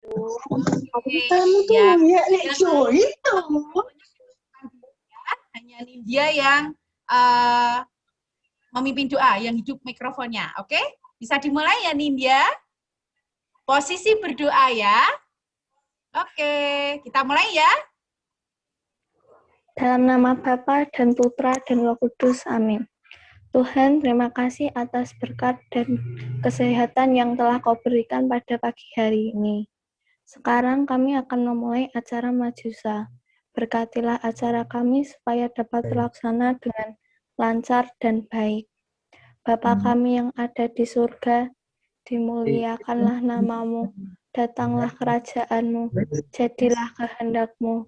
Kamu tuh Ya. ya, join tuh. Hanya Nindya yang memimpin doa, yang hidup mikrofonnya. Oke? Bisa dimulai ya Nindya? Posisi berdoa ya. Oke, kita mulai ya. Dalam nama Bapa dan Putra dan Roh Kudus, amin. Tuhan, terima kasih atas berkat dan kesehatan yang telah Kau berikan pada pagi hari ini. Sekarang kami akan memulai acara Majusa. Berkatilah acara kami supaya dapat terlaksana dengan lancar dan baik. Bapa kami yang ada di surga, dimuliakanlah nama-Mu, datanglah kerajaan-Mu, jadilah kehendak-Mu,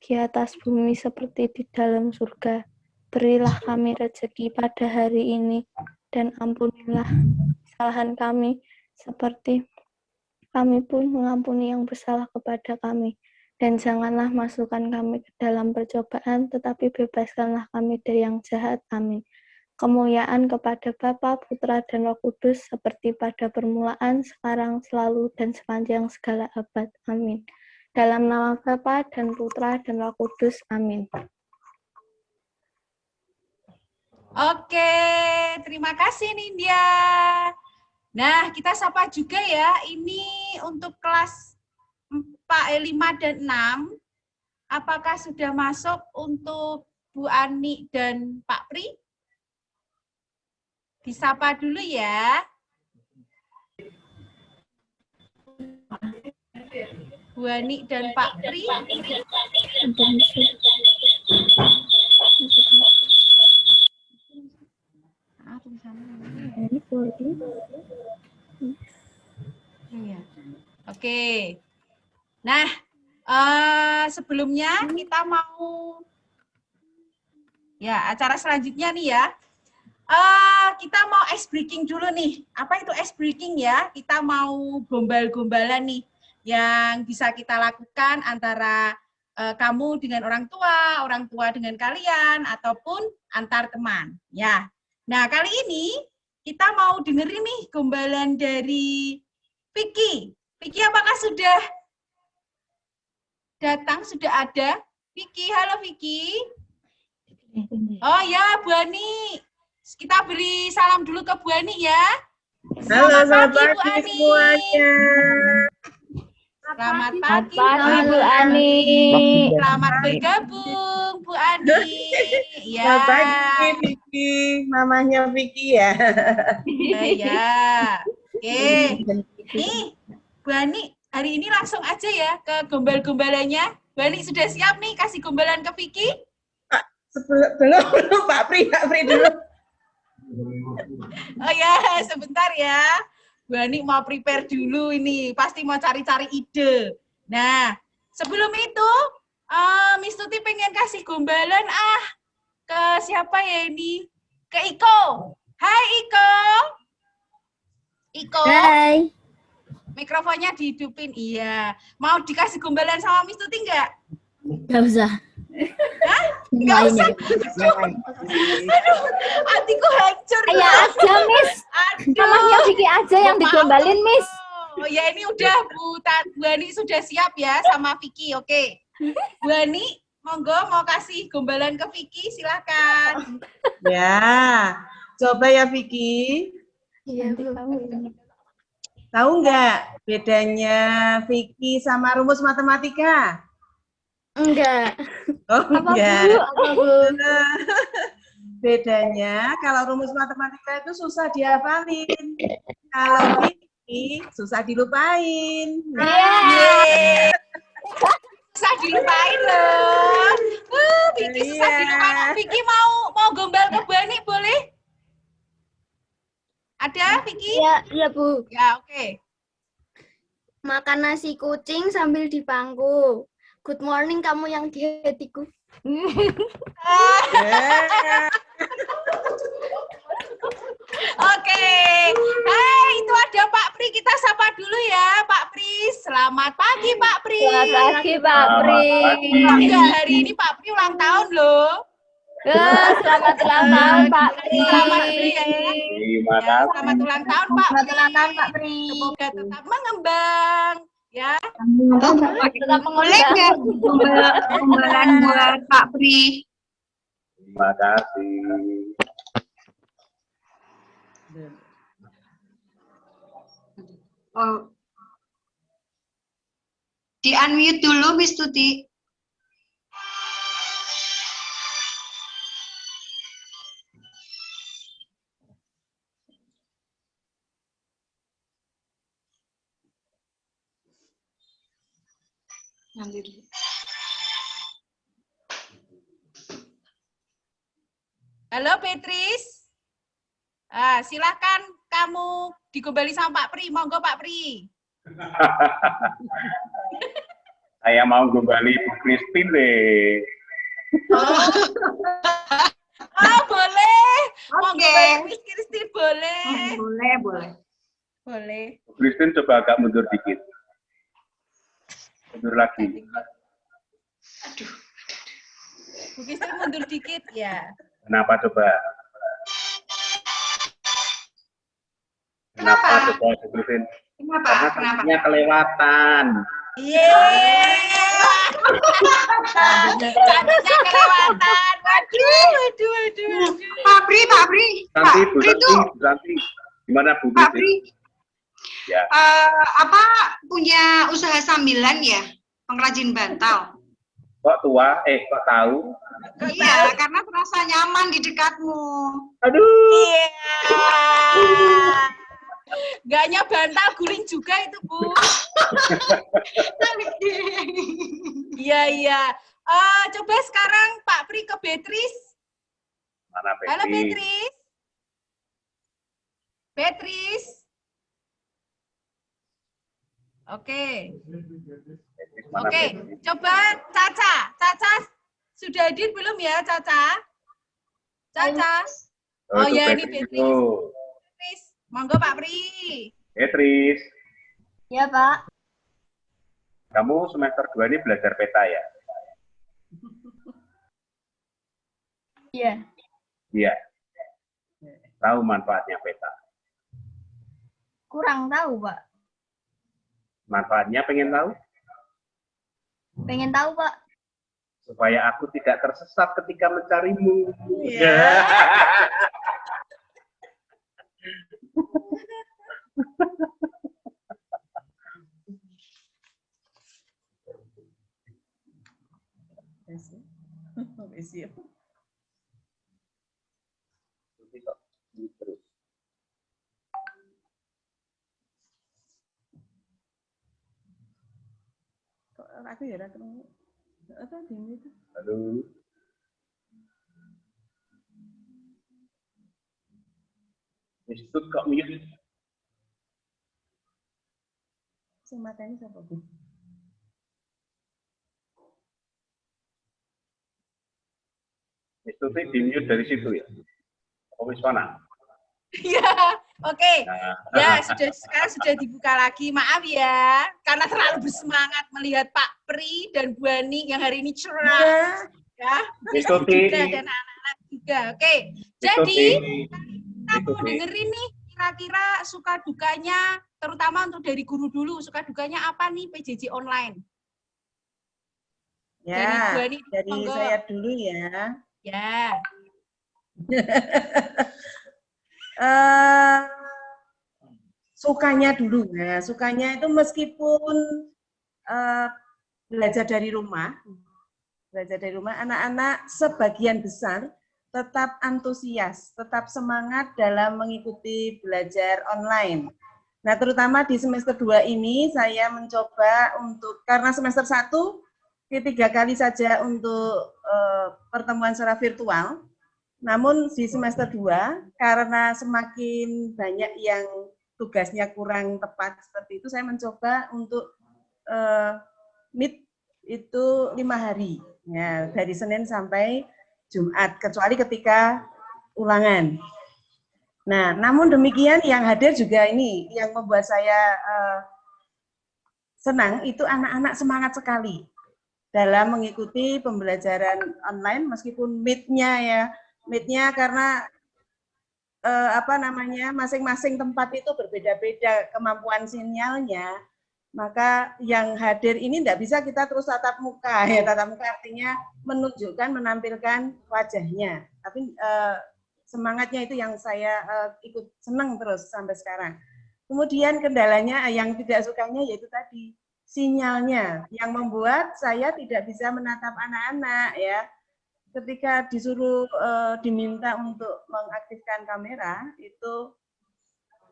di atas bumi seperti di dalam surga. Berilah kami rezeki pada hari ini, dan ampunilah kesalahan kami, seperti kami pun mengampuni yang bersalah kepada kami. Dan janganlah masukkan kami ke dalam percobaan, tetapi bebaskanlah kami dari yang jahat. Amin. Kemuliaan kepada Bapa, Putra, dan Roh Kudus, seperti pada permulaan, sekarang, selalu, dan sepanjang segala abad. Amin. Dalam nama Bapa dan Putra dan Roh Kudus. Amin. Oke, terima kasih Nindya. Nah, kita sapa juga ya. Ini untuk kelas 5 dan 6. Apakah sudah masuk untuk Bu Ani dan Pak Pri? Disapa dulu ya. Bu Ani dan Pak Pri. Oke. Nah, sebelumnya kita mau ya acara selanjutnya nih ya. Kita mau ice breaking dulu nih. Apa itu ice breaking ya? Kita mau gombal-gombalan nih yang bisa kita lakukan antara kamu dengan orang tua dengan kalian, ataupun antar teman. Ya. Nah, kali ini kita mau dengerin nih gombalan dari Vicky. Vicky, apakah sudah datang? Sudah ada? Vicky, halo Vicky. Oh ya, Bu Ani. Kita beri salam dulu ke Bu Ani ya. Selamat pagi Bu Ani. Semuanya. Selamat pagi Bu Ani. Selamat bergabung Bu Ani. Ya. Selamat pagi Vicky, mamanya Vicky ya. Ya. Oke. Nih, Bu Ani, hari ini langsung aja ya ke gombal-gombalannya. Bu Ani sudah siap nih kasih gombalan ke Vicky? Belum Pak Pri dulu. Oh ya, sebentar ya. Bu Ani mau prepare dulu ini, pasti mau cari-cari ide. Nah, sebelum itu, Miss Tuti pengen kasih gombalan ke siapa ya ini? Ke Iko. Hai Iko. Iko. Hai. Mikrofonnya dihidupin, iya. Mau dikasih gombalan sama Miss Tuti nggak? Gak usah. Hah? Nggak usah? Aduh, hatiku hancur. Ya aja, Miss. Mamanya Vicky aja yang digombalin, Miss. Oh ya, ini udah Bu Ani sudah siap ya sama Vicky, oke. Bu Ani, monggo mau kasih gombalan ke Vicky, silakan. Ya, coba ya Vicky. Iya, Bu. Tahu nggak bedanya Vicky sama rumus matematika? Enggak. Oh, Apa, enggak. Bu? Apa, Bu? Bedanya kalau rumus matematika itu susah dihafalin. Kalau Vicky susah dilupain. Yeay. Susah dilupain loh. Vicky susah dilupain. Vicky mau gombal ke Bu Ani, boleh? Ada Vicky? Iya, Bu. Ya, oke. Makan nasi kucing sambil dipangku. Good morning kamu yang di hatiku. Oke. Hai, itu ada Pak Pri. Kita sapa dulu ya, Pak Pri. Selamat pagi, Pak Pri. Selamat pagi, Pak Pri. Enggak, hari ini Pak Pri ulang tahun loh. Selamat ulang tahun, Pak Pri. Selamat Pri ya. Terima Ya, kasih. selamat ulang tahun, Pak Pri. Selamat ulang tahun, Pak Pri. Semoga tetap mengembang Ya. Tetap boleh nggak gombalan buat Pak Pri? Terima kasih. Oh. Di unmute dulu, Miss Tuti. Nanti dulu. Halo Petris. Silakan kamu digombali sama Pak Pri. Monggo Pak Pri. Saya mau kembali Bu Christine deh. Boleh. Monggo Oke. Miss Christine boleh. Boleh. Boleh. Bu Christine coba agak mundur dikit. Mundur lagi. Bu Christine mundur dikit ya. Kenapa coba? Kenapa coba Bu Christine? Karena tadinya kelewatan. Cantiknya kelewatan. Waduh. Pak Pri. Nanti Bu Pri tuh, Santi. Gimana Bu Pak Christine? Pri, Ya. punya usaha sambilan ya? Pengrajin bantal. Kok tua? Kok tahu? Iya, karena terasa nyaman di dekatmu. Aduh. Iya. Gaknya bantal guling juga itu, Bu. Iya. Coba sekarang Pak Pri ke Beatrice. Mana Halo Betty? Beatrice. Oke. Mana Oke, Betty? coba Caca. Caca sudah hadir belum ya, Caca? Caca. Oh itu ya, ini Betty Beatrice. itu. Beatrice. Monggo Pak Pri. Beatrice, Ya, Pak. kamu semester 2 ini belajar peta ya? Iya. Iya. Tahu manfaatnya peta? Kurang tahu, Pak. Manfaatnya pengen tahu? Pengen tahu, Pak. Supaya aku tidak tersesat ketika mencarimu. Iya. Terus. Kok aku ya ketemu. Apa ini itu? Aduh. Istut kok mute? Sing mateni sapa, Bu? Istut di mute dari situ ya? Oh, wis mana? Iya, oke. Nah, Ya, sekarang sudah dibuka lagi. Maaf ya, karena terlalu bersemangat melihat Pak Pri dan Bu Ani yang hari ini cerah. Ya, Istut juga dan anak-anak juga. Oke, jadi kita mau dengerin nih kira-kira suka dukanya, terutama untuk dari guru dulu, suka dukanya apa nih PJJ online? Ya, Bu Ani, dari monggo. saya dulu ya. Ya, Sukanya dulu. Nah, sukanya itu meskipun belajar dari rumah, anak-anak sebagian besar tetap antusias, tetap semangat dalam mengikuti belajar online. Nah, terutama di semester 2 ini saya mencoba untuk, karena semester 1 3 kali saja untuk pertemuan secara virtual. Namun di semester 2, karena semakin banyak yang tugasnya kurang tepat seperti itu, saya mencoba untuk meet itu 5 hari, ya, dari Senin sampai Jumat, kecuali ketika ulangan. Nah, namun demikian yang hadir juga ini, yang membuat saya senang, itu anak-anak semangat sekali dalam mengikuti pembelajaran online, meskipun meet-nya karena masing-masing tempat itu berbeda-beda kemampuan sinyalnya. Maka yang hadir ini tidak bisa kita terus tatap muka. Ya, tatap muka artinya menunjukkan, menampilkan wajahnya. Tapi semangatnya itu yang saya ikut senang terus sampai sekarang. Kemudian kendalanya yang tidak sukanya yaitu tadi sinyalnya yang membuat saya tidak bisa menatap anak-anak ya. Ketika disuruh diminta untuk mengaktifkan kamera itu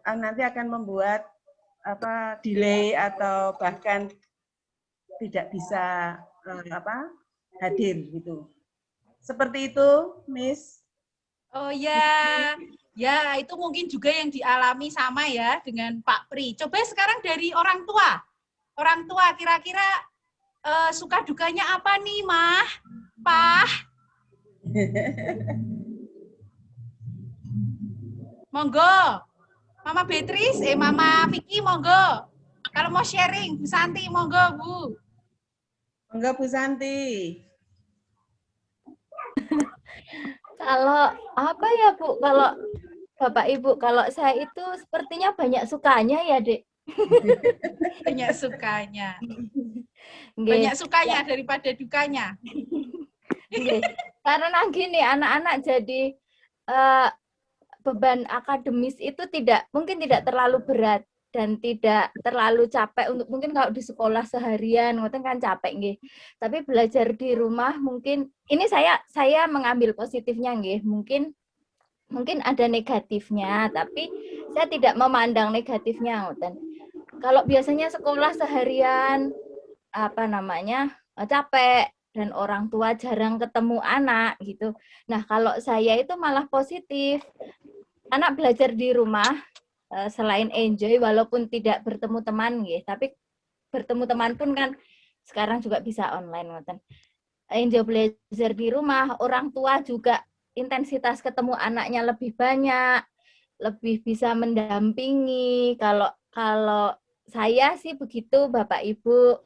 nanti akan membuat delay atau bahkan tidak bisa hadir gitu. Seperti itu, Miss. Oh ya, ya itu mungkin juga yang dialami sama ya dengan Pak Pri. Coba sekarang dari orang tua. Orang tua kira-kira suka dukanya apa nih, Mah? Pak? Monggo. Mama Beatrice, Mama Vicky, monggo. Kalau mau sharing, Bu Santi, monggo, Bu. Monggo, Bu Santi. Kalau apa ya, Bu? Kalau Bapak Ibu, kalau saya itu sepertinya banyak sukanya ya, Dek. Banyak sukanya. Banyak sukanya daripada dukanya. Karena gini, anak-anak jadi beban akademis itu mungkin tidak terlalu berat dan tidak terlalu capek untuk mungkin kalau di sekolah seharian ngoten kan capek nggih. Tapi belajar di rumah mungkin ini saya mengambil positifnya nggih. Mungkin ada negatifnya, tapi saya tidak memandang negatifnya ngoten. Kalau biasanya sekolah seharian capek dan orang tua jarang ketemu anak gitu. Nah, kalau saya itu malah positif. Anak belajar di rumah selain enjoy walaupun tidak bertemu teman nggih, tapi bertemu teman pun kan sekarang juga bisa online ngoten. Enjoy belajar di rumah, orang tua juga intensitas ketemu anaknya lebih banyak, lebih bisa mendampingi. Kalau saya sih begitu Bapak Ibu,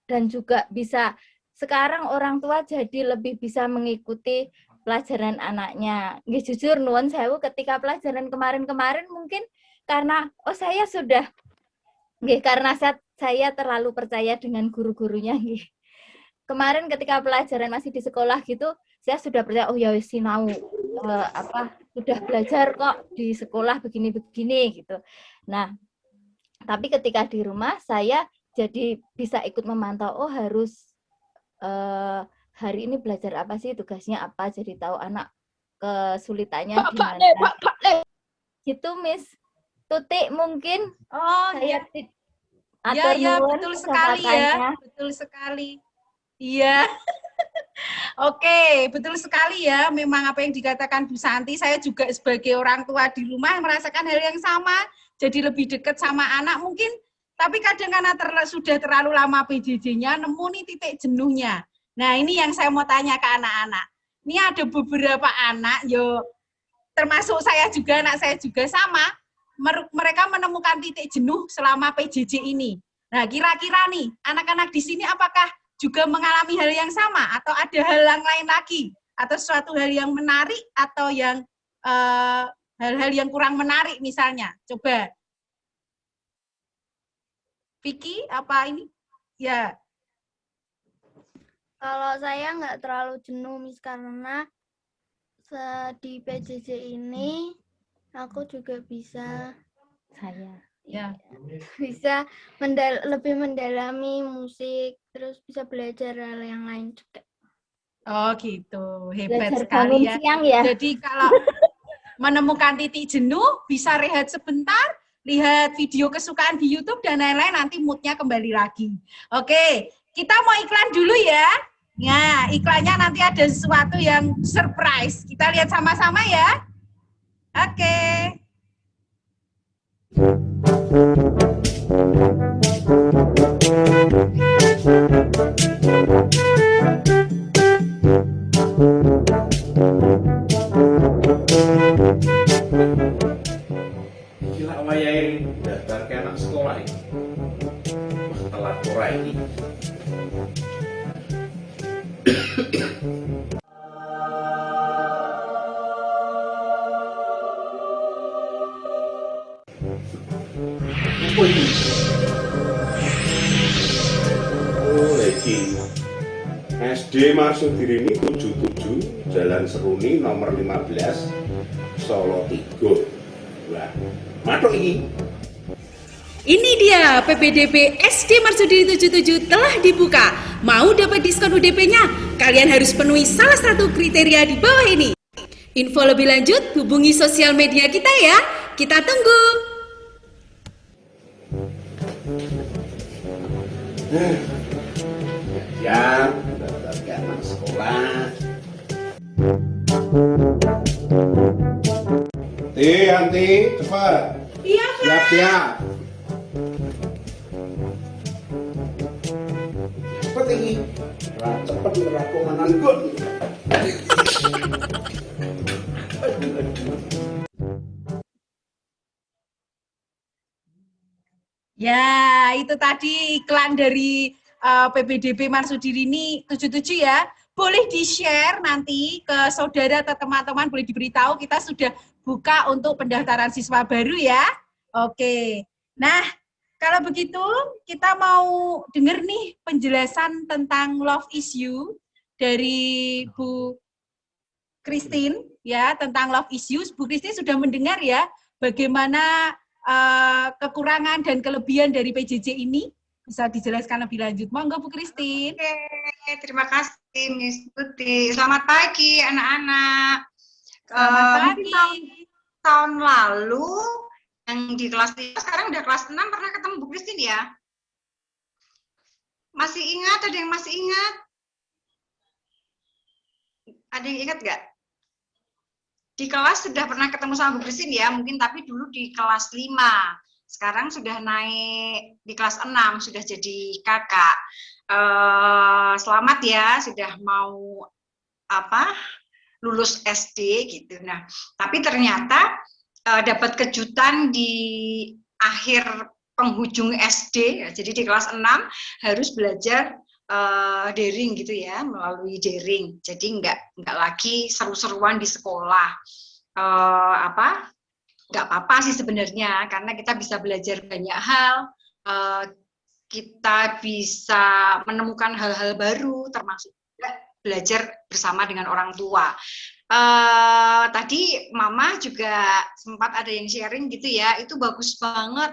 dan juga bisa sekarang orang tua jadi lebih bisa mengikuti pelajaran anaknya. Nggih jujur nuwun sewu ketika pelajaran kemarin-kemarin mungkin karena saya sudah karena saya terlalu percaya dengan guru-gurunya nggih. Kemarin ketika pelajaran masih di sekolah gitu, saya sudah percaya ya wis sinau sudah belajar kok di sekolah begini-begini gitu. Nah, tapi ketika di rumah saya jadi bisa ikut memantau harus hari ini belajar apa sih, tugasnya apa, jadi tahu anak kesulitannya di mana. Gitu, Miss Tuti mungkin. Oh, saya ya, betul sekali ya. Betul sekali. Iya. Oke, betul sekali ya. Memang apa yang dikatakan Bu Santi, saya juga sebagai orang tua di rumah merasakan hal yang sama, jadi lebih dekat sama anak mungkin, tapi kadang karena sudah terlalu lama PJJ-nya, nemu nih titik jenuhnya. Nah, ini yang saya mau tanya ke anak-anak. Ini ada beberapa anak, termasuk saya juga, anak saya juga sama, mereka menemukan titik jenuh selama PJJ ini. Nah, kira-kira nih, anak-anak di sini apakah juga mengalami hal yang sama, atau ada hal yang lain lagi, atau suatu hal yang menarik, atau yang hal-hal yang kurang menarik misalnya? Coba. Vicky, apa ini? Ya. Kalau saya nggak terlalu jenuh, Miss, karena di PJJ ini aku juga bisa bisa lebih mendalami musik, terus bisa belajar hal yang lain juga. Oh gitu, hebat belajar sekali ya. Siang ya. Jadi kalau menemukan titik jenuh, bisa rehat sebentar, lihat video kesukaan di YouTube dan lain-lain, nanti moodnya kembali lagi. Oke, kita mau iklan dulu ya. Nah, iklannya nanti ada sesuatu yang surprise. Kita lihat sama-sama ya. Oke. Gila wayahe daftar ke anak sekolah ini. Wah, telat ora ini. Wih. Oh, lagi. SD Marsudirini 77, Jalan Seruni nomor 15, Solo 3. Wah, matuk iki. Ini dia PPDB SD Marsudini 77 telah dibuka. Mau dapat diskon UDP-nya? Kalian harus penuhi salah satu kriteria di bawah ini. Info lebih lanjut hubungi sosial media kita ya. Kita tunggu. Ya, daftar anak sekolah. Anti, cepat. Iya, Pak. Siap. Cepet ini. Nah, cepet aku menanggut. Ya, itu tadi iklan dari PPDB Marsudirini 77 ya. Boleh di-share nanti ke saudara atau teman-teman, boleh diberitahu kita sudah buka untuk pendaftaran siswa baru ya. Oke. Nah, kalau begitu kita mau dengar nih penjelasan tentang love issue dari Bu Christine ya, tentang love issues. Bu Christine sudah mendengar ya bagaimana kekurangan dan kelebihan dari PJJ ini. Bisa dijelaskan lebih lanjut. Monggo Bu Christine. Oke, terima kasih Miss Tuti. Selamat pagi anak-anak. Selamat Mungkin pagi. tahun lalu yang di kelas 5, sekarang udah kelas 6, pernah ketemu Bu Christine ya? Masih ingat? Ada yang masih ingat? Ada yang ingat nggak? Di kelas sudah pernah ketemu sama Bu Christine ya, mungkin tapi dulu di kelas 5. Sekarang sudah naik di kelas 6, sudah jadi kakak. Selamat ya, sudah mau lulus SD gitu. Nah, tapi ternyata dapat kejutan di akhir penghujung SD, ya, jadi di kelas 6 harus belajar daring gitu ya, melalui daring. Jadi nggak lagi seru-seruan di sekolah. Nggak apa-apa sih sebenarnya, karena kita bisa belajar banyak hal, kita bisa menemukan hal-hal baru, termasuk belajar bersama dengan orang tua. Tadi Mama juga sempat ada yang sharing gitu ya, itu bagus banget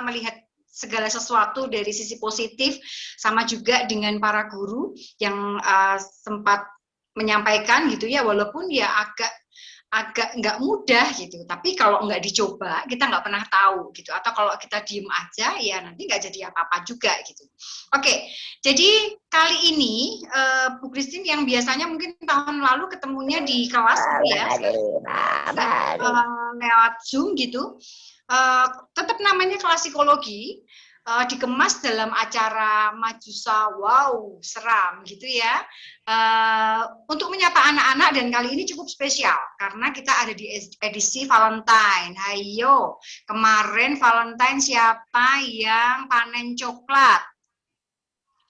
melihat segala sesuatu dari sisi positif, sama juga dengan para guru yang sempat menyampaikan gitu ya, walaupun ya agak nggak mudah gitu, tapi kalau nggak dicoba kita nggak pernah tahu gitu, atau kalau kita diem aja ya nanti nggak jadi apa-apa juga gitu. Oke, jadi kali ini Bu Christine yang biasanya mungkin tahun lalu ketemunya di kelas ya, lewat Zoom gitu, tetap namanya kelas psikologi, dikemas dalam acara Majusa, wow seram gitu ya, untuk menyapa anak-anak, dan kali ini cukup spesial karena kita ada di edisi Valentine. Hayo, kemarin Valentine siapa yang panen coklat?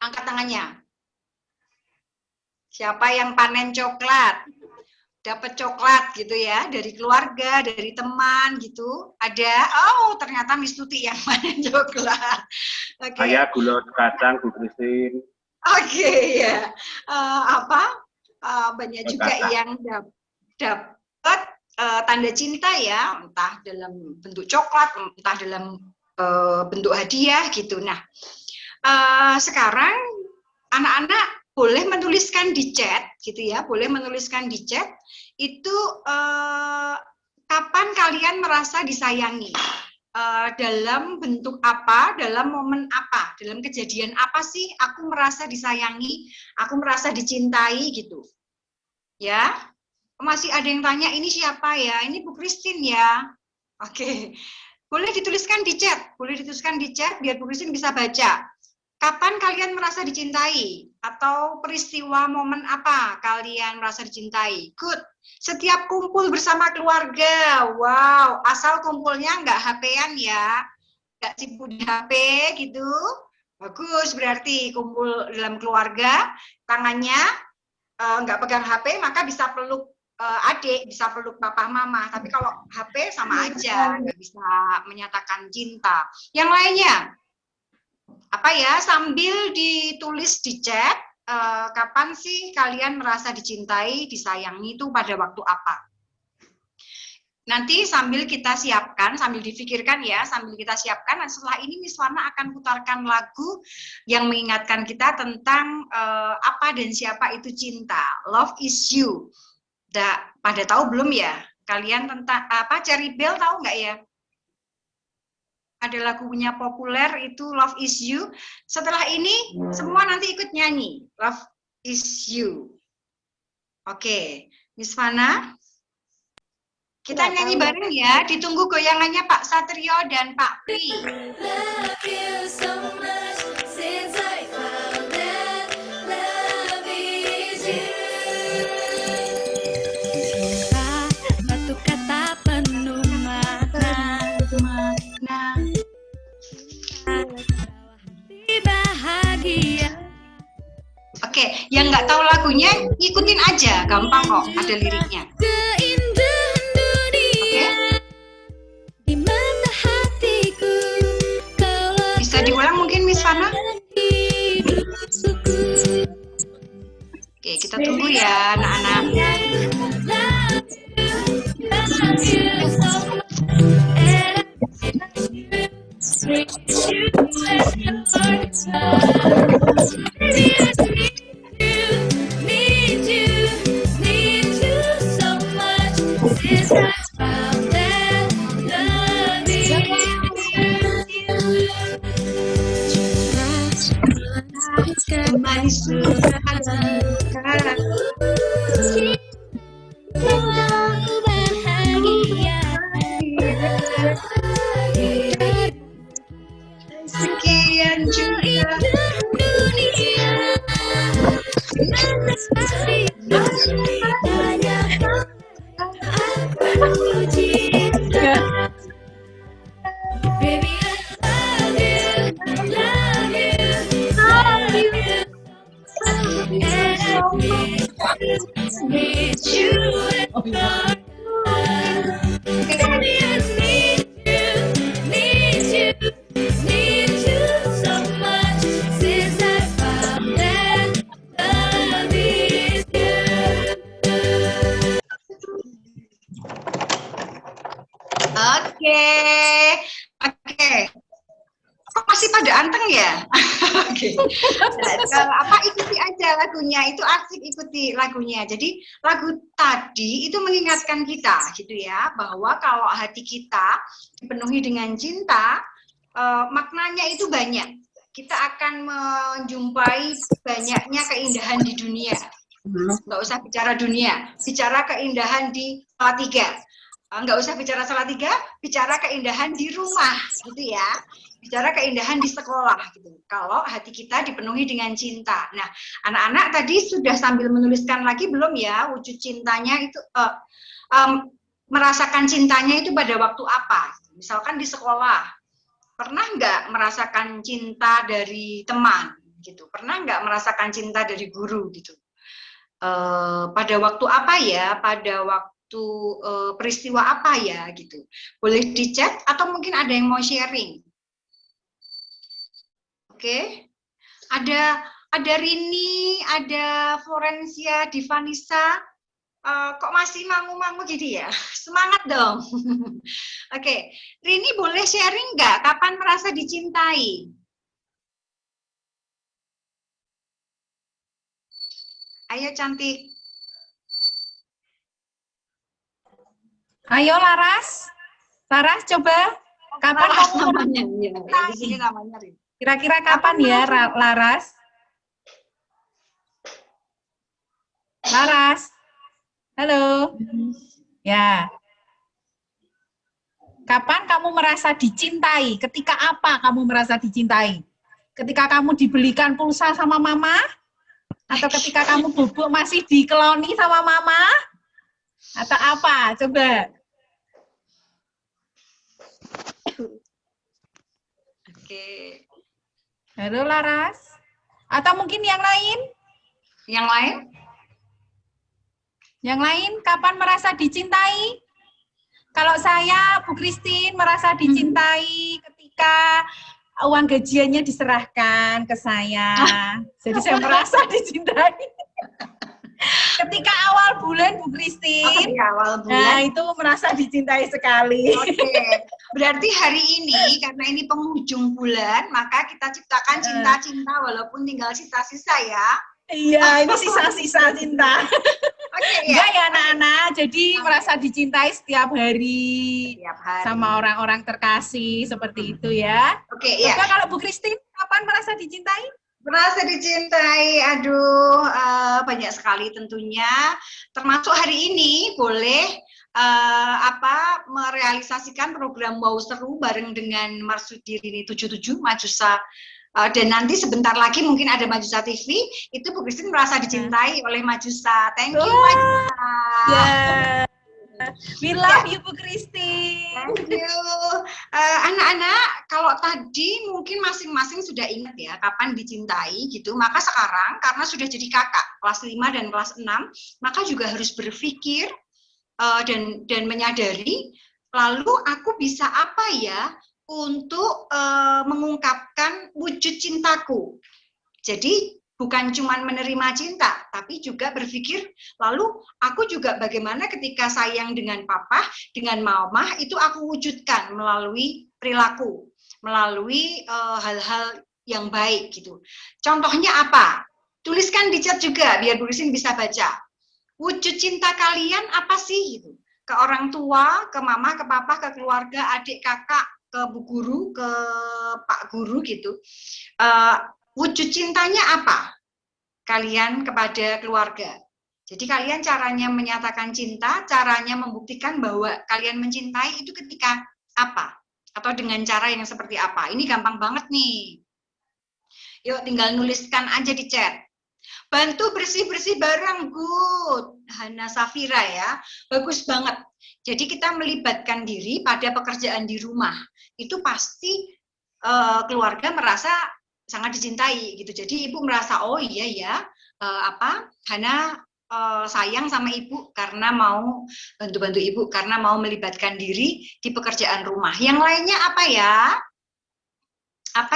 Angkat tangannya. Siapa yang panen coklat? Dapat coklat gitu ya, dari keluarga, dari teman gitu. Ada, oh ternyata Miss Tuti yang panen coklat. Okay. Saya gulai kacang Bu Christine. Oke, ya. Banyak juga yang dapat tanda cinta ya, entah dalam bentuk coklat, entah dalam bentuk hadiah gitu. Nah, sekarang anak-anak boleh menuliskan di chat gitu ya, boleh menuliskan di chat itu kapan kalian merasa disayangi, dalam bentuk apa, dalam momen apa, dalam kejadian apa sih aku merasa disayangi, aku merasa dicintai gitu ya. Masih ada yang tanya, ini siapa ya, ini Bu Christine ya. Oke, boleh dituliskan di chat, biar Bu Christine bisa baca. Kapan kalian merasa dicintai? Atau peristiwa momen apa kalian merasa dicintai? Good. Setiap kumpul bersama keluarga. Wow, asal kumpulnya nggak HP-an ya. Nggak sibuk di HP gitu. Bagus, berarti kumpul dalam keluarga, tangannya nggak pegang HP, maka bisa peluk adik, bisa peluk papa mama. Tapi kalau HP sama aja, nggak bisa menyatakan cinta. Yang lainnya, apa ya? Sambil ditulis di chat, kapan sih kalian merasa dicintai, disayangi itu pada waktu apa? Nanti sambil kita siapkan, sambil difikirkan ya, sambil kita siapkan, setelah ini Miss Wana akan putarkan lagu yang mengingatkan kita tentang apa dan siapa itu cinta. Love is you. Pada tahu belum ya? Kalian tentang apa? Cherry Bell tahu nggak ya? Ada lagunya populer itu Love is you. Setelah ini semua nanti ikut nyanyi Love is you. Oke, Miss Wana. Kita nyanyi bareng ya, ditunggu goyangannya Pak Satrio dan Pak Pri. Love you so much since I found that love is you. Cinta, satu kata penuh makna. Bahagia. Oke, yang nggak tahu lagunya ikutin aja, gampang kok, ada liriknya. Bisa diulang mungkin Miss Fana? Oke, kita tunggu ya anak-anak. Sekian juga dunia. Baby, I love you, love you. Need you and more. Baby, I need you so much since I found that love is you. Oke. Kok masih pada anteng ya? Oke. Apa ikuti aja lagunya, itu asik ikuti lagunya. Jadi lagu tadi itu mengingatkan kita gitu ya, bahwa kalau hati kita dipenuhi dengan cinta, maknanya itu banyak. Kita akan menjumpai banyaknya keindahan di dunia. Nggak usah bicara dunia, bicara keindahan di Salatiga. Nggak usah bicara Salatiga, bicara keindahan di rumah gitu ya. Bicara keindahan di sekolah gitu. Kalau hati kita dipenuhi dengan cinta. Nah, anak-anak tadi sudah sambil menuliskan lagi belum ya wujud cintanya itu merasakan cintanya itu pada waktu apa? Misalkan di sekolah, pernah nggak merasakan cinta dari teman gitu? Pernah nggak merasakan cinta dari guru gitu? Pada waktu apa ya? Pada waktu peristiwa apa ya gitu? Boleh di chat atau mungkin ada yang mau sharing? Oke, ada Rini, ada Florencia, Divanisa, kok masih mangu-mangu gitu ya? Semangat dong. Oke, Rini boleh sharing nggak? Kapan merasa dicintai? Ayo cantik. Ayo Laras. Laras coba. Kapan Laras kamu namanya? Ya, di sini namanya Rini. Kira-kira kapan ya, Laras? Laras? Halo? Ya. Kapan kamu merasa dicintai? Ketika apa kamu merasa dicintai? Ketika kamu dibelikan pulsa sama mama? Atau ketika kamu bubuk masih dikeloni sama mama? Atau apa? Coba. Oke. Halo Laras. Atau mungkin yang lain? Yang lain? Yang lain kapan merasa dicintai? Kalau saya, Bu Christine, merasa dicintai ketika uang gajiannya diserahkan ke saya. Jadi saya merasa dicintai. Ketika awal bulan, Bu Christine, Di awal nah bulan. itu merasa dicintai sekali. Oke, berarti hari ini karena ini penghujung bulan, maka kita ciptakan cinta-cinta walaupun tinggal sisa-sisa ya. Iya, ini sisa-sisa cinta. Oke Enggak ya. ya anak-anak, jadi merasa dicintai setiap hari Setiap hari. sama orang-orang terkasih, seperti itu ya. Oke ya. Coba kalau Bu Christine, kapan merasa dicintai? Merasa dicintai, aduh banyak sekali tentunya. Termasuk hari ini boleh merealisasikan program Wow Seru bareng dengan Marsudi Rini 77 Majusa. Dan nanti sebentar lagi mungkin ada Majusa TV, itu Bu Christine merasa dicintai oleh Majusa. Thank you Majusa. We love you Bu Christine. Thank you. Anak-anak, kalau tadi mungkin masing-masing sudah ingat ya kapan dicintai gitu, maka sekarang karena sudah jadi kakak kelas 5 dan kelas 6, maka juga harus berpikir dan menyadari, lalu aku bisa apa ya untuk mengungkapkan wujud cintaku. Jadi bukan cuma menerima cinta, tapi juga berpikir, lalu aku juga bagaimana ketika sayang dengan papa, dengan mama, itu aku wujudkan melalui perilaku, melalui hal-hal yang baik gitu. Contohnya apa? Tuliskan di chat juga, biar Bu Christine bisa baca. Wujud cinta kalian apa sih gitu? Ke orang tua, ke mama, ke papa, ke keluarga, adik, kakak, ke bu guru, ke pak guru gitu. Wujud cintanya apa? Kalian kepada keluarga. Jadi kalian caranya menyatakan cinta, caranya membuktikan bahwa kalian mencintai itu ketika apa? Atau dengan cara yang seperti apa? Ini gampang banget nih. Yuk tinggal nuliskan aja di chat. Bantu bersih-bersih barang, good. Hana Safira ya, bagus banget. Jadi kita melibatkan diri pada pekerjaan di rumah. Itu pasti keluarga merasa sangat dicintai gitu. Jadi ibu merasa oh iya ya, Hana sayang sama ibu karena mau bantu-bantu ibu, karena mau melibatkan diri di pekerjaan rumah. Yang lainnya apa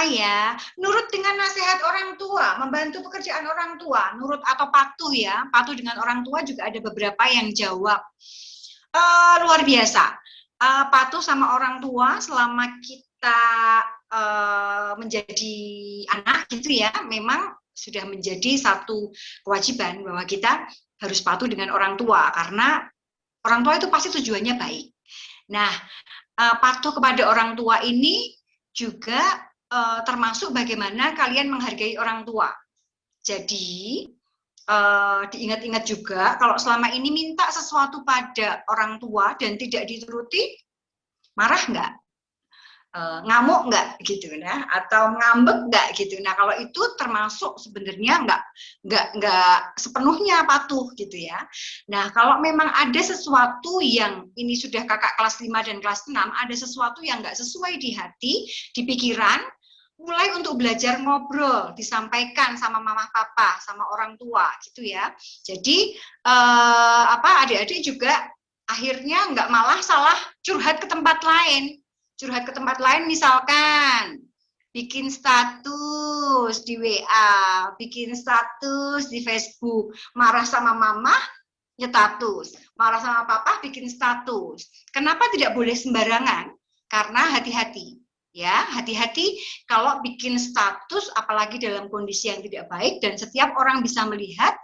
ya? Nurut dengan nasihat orang tua, membantu pekerjaan orang tua, nurut atau patuh ya, patuh dengan orang tua juga ada beberapa yang jawab. Luar biasa, patuh sama orang tua selama kita menjadi anak gitu ya, memang sudah menjadi satu kewajiban bahwa kita harus patuh dengan orang tua, karena orang tua itu pasti tujuannya baik. Nah, patuh kepada orang tua ini juga termasuk bagaimana kalian menghargai orang tua. Jadi diingat-ingat juga kalau selama ini minta sesuatu pada orang tua dan tidak dituruti, marah nggak? Ngamuk nggak gitu nah, atau ngambek nggak gitu. Nah kalau itu termasuk sebenarnya nggak sepenuhnya patuh gitu ya. Nah kalau memang ada sesuatu yang ini sudah kakak kelas 5 dan kelas 6, ada sesuatu yang nggak sesuai di hati, di pikiran, mulai untuk belajar ngobrol, disampaikan sama mama papa, sama orang tua gitu ya. Jadi adik-adik juga akhirnya nggak malah salah curhat ke tempat lain. Curhat ke tempat lain misalkan bikin status di WA, bikin status di Facebook, marah sama mama nyetatus, marah sama papa bikin status. Kenapa tidak boleh sembarangan? Karena hati-hati. Ya, hati-hati kalau bikin status apalagi dalam kondisi yang tidak baik dan setiap orang bisa melihat,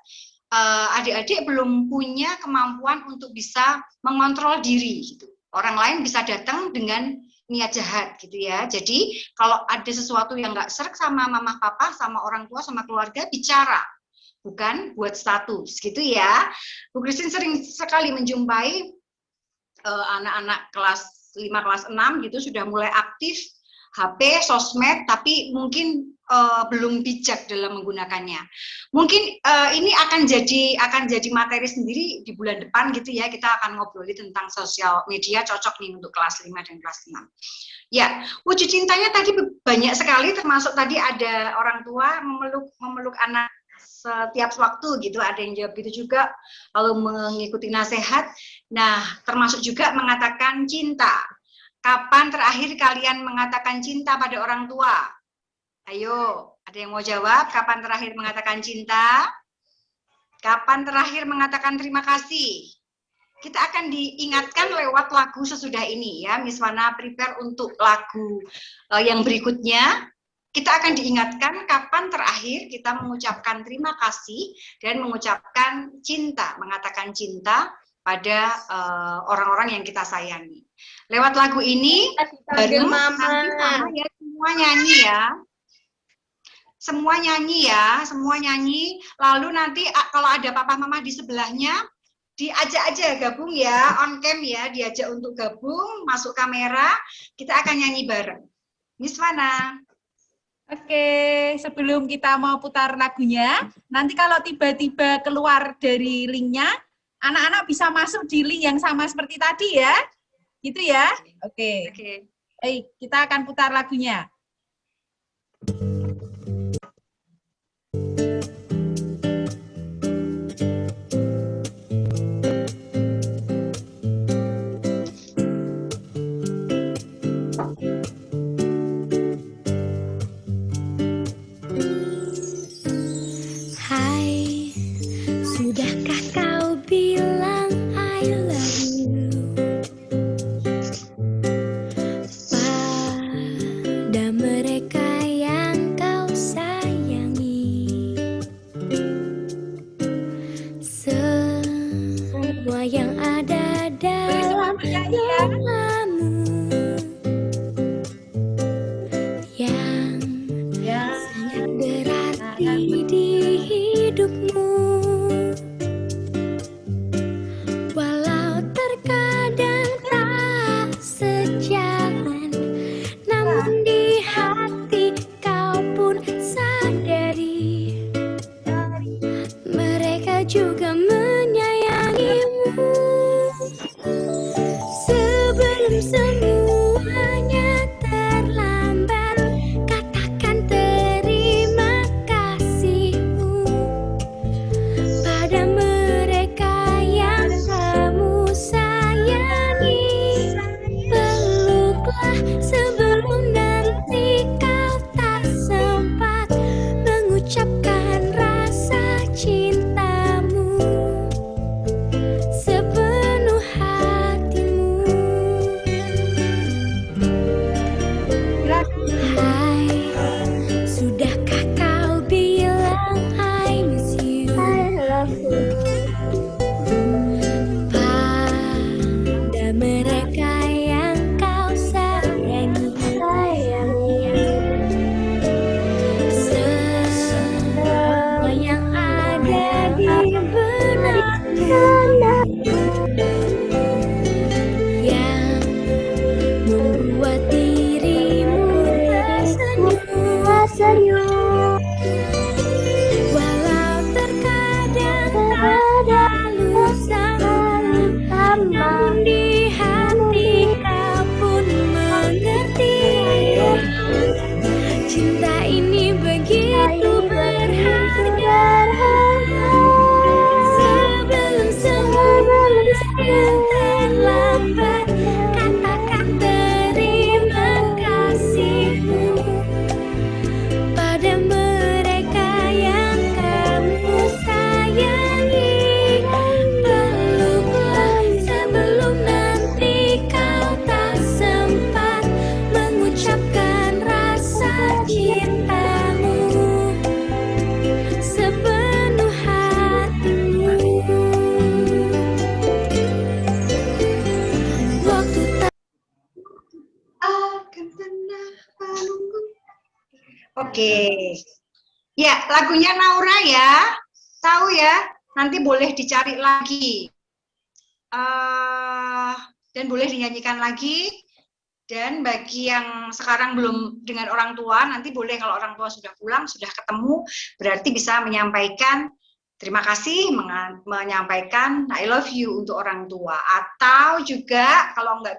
adik-adik belum punya kemampuan untuk bisa mengontrol diri gitu. Orang lain bisa datang dengan niat jahat gitu ya. Jadi kalau ada sesuatu yang nggak serk sama mama papa, sama orang tua, sama keluarga, bicara, bukan buat status gitu ya. Bu Christine sering sekali menjumpai anak-anak kelas 5, kelas 6 gitu sudah mulai aktif HP, sosmed, tapi mungkin belum bijak dalam menggunakannya. Mungkin ini akan jadi materi sendiri di bulan depan gitu ya. Kita akan ngobrolin tentang sosial media, cocok nih untuk kelas 5 dan kelas 6. Ya, wujud cintanya tadi banyak sekali, termasuk tadi ada orang tua memeluk anak setiap waktu gitu, ada yang jawab gitu juga, lalu mengikuti nasihat. Nah, termasuk juga mengatakan cinta. Kapan terakhir kalian mengatakan cinta pada orang tua? Ayo, ada yang mau jawab? Kapan terakhir mengatakan cinta? Kapan terakhir mengatakan terima kasih? Kita akan diingatkan lewat lagu sesudah ini ya. Miss Wana prepare untuk lagu yang berikutnya. Kita akan diingatkan kapan terakhir kita mengucapkan terima kasih dan mengucapkan cinta, mengatakan cinta pada orang-orang yang kita sayangi. Lewat lagu ini, bareng nanti Mama ya, semua nyanyi ya. Semua nyanyi. Lalu nanti kalau ada papa mama di sebelahnya, diajak aja gabung ya, on cam ya, diajak untuk gabung, masuk kamera, kita akan nyanyi bareng. Miss Wana. Oke, sebelum kita mau putar lagunya, nanti kalau tiba-tiba keluar dari linknya, anak-anak bisa masuk di link yang sama seperti tadi ya. Gitu ya? Oke. Baik, kita akan putar lagunya. Hai, sudahkah kau bilang I love you pada mereka yang kau sayangi? Semua yang ada dalam doamu yang sangat berarti di hidupmu. Walau terkadang tak sejalan, namun di hati kau pun sadari mereka juga menyayangimu. Sebelum semuanya terlambat, katakan terima kasihmu pada mereka yang kamu sayangi. Peluklah sebelum nanti kau tak sempat mengucapkan rasa cintamu sepenuh hatimu. Hai, sudahkah kau bilang I miss you? I love you. Pada mereka yang kau sayangi. Semua yang ada di benakmu yang membuat dirimu tersenyum. Walau terkadang tak selalu sama, namun di hati kau pun mengerti. Cinta ini begitu berharga. Sebelum semuanya terlambat, katakan terima kasihmu pada mereka yang kamu sayangi. Peluklah sebelum nanti kau tak sempat mengucapkan rasa cintamu sepenuh hatimu. Waktu tak Akan pernah menunggu. Oke. Ya, lagunya Naura ya. Tahu ya? Nanti boleh dicari lagi. Dan boleh dinyanyikan lagi. Dan bagi yang sekarang belum dengan orang tua, nanti boleh kalau orang tua sudah pulang, sudah ketemu, berarti bisa menyampaikan terima kasih, menyampaikan I love you untuk orang tua. Atau juga kalau nggak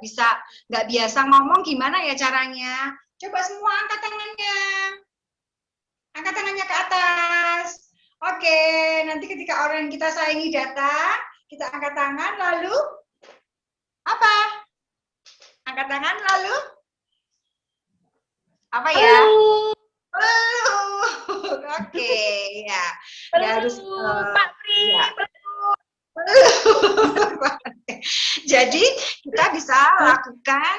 biasa ngomong, gimana ya caranya? Coba semua angkat tangannya. Angkat tangannya ke atas. Oke, nanti ketika orang yang kita sayangi datang, kita angkat tangan lalu apa? Angkat tangan lalu apa ya? Oke, ya. Nggak harus Pak Pri, ya. Jadi kita bisa lakukan,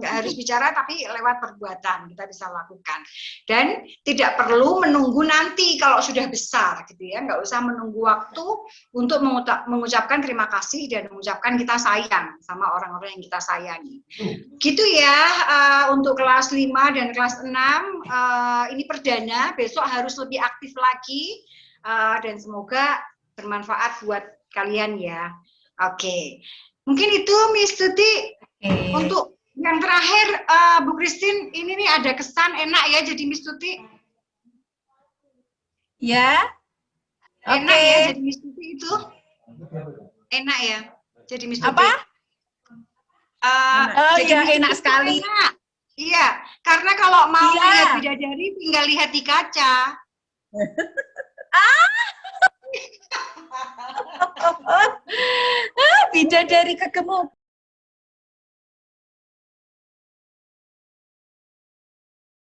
nggak harus bicara tapi lewat perbuatan kita bisa lakukan, dan tidak perlu menunggu nanti kalau sudah besar gitu ya, nggak usah menunggu waktu untuk mengucapkan terima kasih dan mengucapkan kita sayang sama orang-orang yang kita sayangi. Gitu ya, untuk kelas 5 dan kelas 6 ini perdana, besok harus lebih aktif lagi, dan semoga bermanfaat buat kalian ya. Oke, mungkin itu Miss Tuti. Untuk yang terakhir, Bu Christine, ini nih ada kesan enak ya jadi Miss Tuti. Ya. Enak ya jadi Miss Tuti itu. Enak ya jadi Miss Tuti. Apa? Oh Jadi ya, Miss enak Tuti sekali. enak. Iya, karena kalau mau Iya. lihat bidadari tinggal lihat di kaca. Bidadari kegemuk.